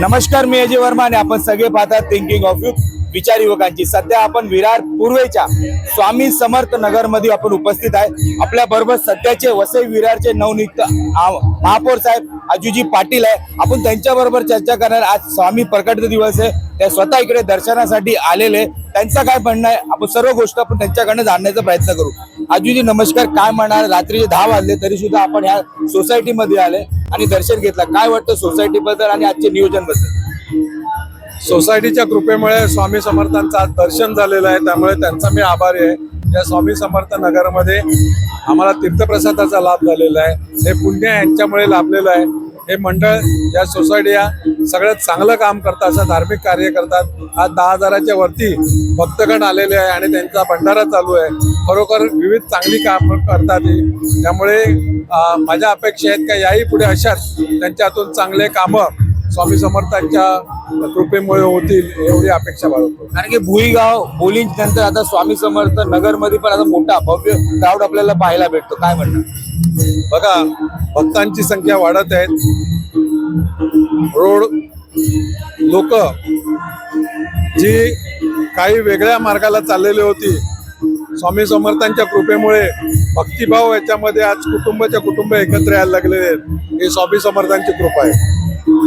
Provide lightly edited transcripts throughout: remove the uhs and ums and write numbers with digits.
नमस्कार, मी अजय वर्मा आणि आपण सगळे पाहतात थिंकिंग ऑफ युथ, विचार युवकांची। सध्या आपण विरार पूर्वेच्या स्वामी समर्थ नगर मध्ये आपण उपस्थित आहे। आपल्या बरोबर सध्याचे वसई विरारचे नवनियुक्त महापौर साहेब अजूजी पाटील आहे। आपण त्यांच्या बरोबर चर्चा करणार। आज स्वामी प्रकट दिवस आहे, ते स्वतः इकडे दर्शनासाठी आलेले। त्यांचं काय म्हणणं आहे आपण सर्व गोष्ट आपण त्यांच्याकडनं जाणण्याचा प्रयत्न करू। अजूजी नमस्कार, काय म्हणाल? रात्रीचे 10 वाजले तरी सुद्धा आपण ह्या सोसायटी मध्ये आले आणि दर्शन घेतलं। काय वाटतं सोसायटी बद्दल आणि आजचे नियोजन बद्दल? सोसायटीच्या कृपेमुळे स्वामी समर्थांचं आज दर्शन झालेलं आहे, त्यामुळे त्यांचा मी आभारी आहे। या स्वामी समर्थ नगरमध्ये आम्हाला तीर्थप्रसादाचा लाभ झालेला आहे, हे पुण्य यांच्यामुळे लाभलेलं आहे। हे मंडळ या सोसायट्या सगळ्यात चांगलं काम करतात, असं धार्मिक कार्य करतात। आज 10,000च्या वरती भक्तगण आलेले आहे आणि त्यांचा भंडारा चालू आहे। खरोखर विविध चांगली काम करतात, त्यामुळे माझ्या अपेक्षा आहेत का याही पुढे अशाच त्यांच्या हातून चांगले कामं स्वामी समर्थांच्या कृपेमुळे होतील एवढी अपेक्षा बाळगतो। कारण की भुईगाव बोलींच नंतर आता स्वामी समर्थ नगर मध्ये पण आता मोठा भव्य क्राऊड आपल्याला पाहायला भेटतो। काय म्हणणार? बघा, भक्तांची संख्या वाढत आहे। रोड लोक जी काही वेगळ्या मार्गाला चाललेली होती, स्वामी समर्थांच्या कृपेमुळे भक्तिभाव याच्यामध्ये आज कुटुंबाच्या कुटुंब एकत्र यायला लागलेले आहेत। ही स्वामी समर्थांची कृपा आहे।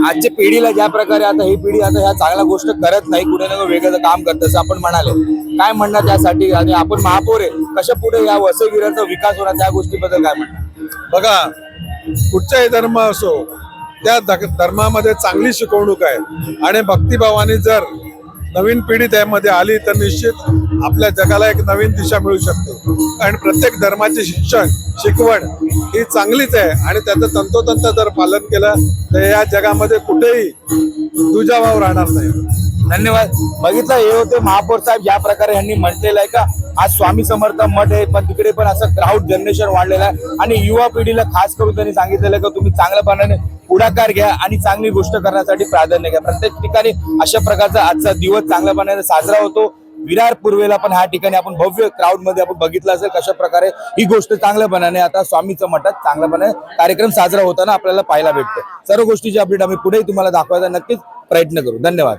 आजच्या पिढीला ज्या प्रकारे आता ही पिढी आता ह्या चांगल्या गोष्ट करत नाही, कुठे ना वेगळं काम करत असं आपण म्हणाले। काय म्हणणार त्यासाठी? आणि आपण महापौर आहे, कशा पुढे या वसई विरारचा विकास होणार त्या गोष्टीबद्दल काय म्हणणार? बघा, कुठचाही धर्म असो त्या धर्मामध्ये चांगली शिकवणूक आहे आणि भक्तिभावाने जर नवीन पिढी त्यामध्ये आली तर निश्चित आपल्या जगाला एक नवीन दिशा मिळू शकते। आणि प्रत्येक धर्माचे शिकवण ही चांगलीच आहे आणि त्याचं तंतोतंत जर पालन केलं तर या जगामध्ये कुठेही दुजाभाव राहणार नाही। धन्यवाद। बघितलं, हे होते महापौर साहेब। ज्या प्रकारे यांनी म्हटलेलं आहे का आज स्वामी समर्थ मठ आहे, पण तिकडे पण असं क्राऊड जनरेशन वाढलेलं आहे आणि युवा पिढीला खास करून त्यांनी सांगितलेलं का तुम्ही चांगल्यापणाने पुढाकार घ्या आणि चांगली गोष्ट करण्यासाठी प्राधान्य घ्या। प्रत्येक ठिकाणी अशा प्रकारचा आजचा दिवस चांगल्यापणाने साजरा होतो। विरार पूर्वेला पण ह्या ठिकाणी आपण भव्य क्राऊड मध्ये आपण बघितलं असेल कशा प्रकारे ही गोष्ट चांगल्यापणाने आता स्वामीचं मठात चांगल्यापणाने कार्यक्रम साजरा होताना आपल्याला पाहायला भेटतो। सर्व गोष्टीची अपडेट आम्ही पुढेही तुम्हाला दाखवायचा नक्कीच प्रयत्न करू। धन्यवाद।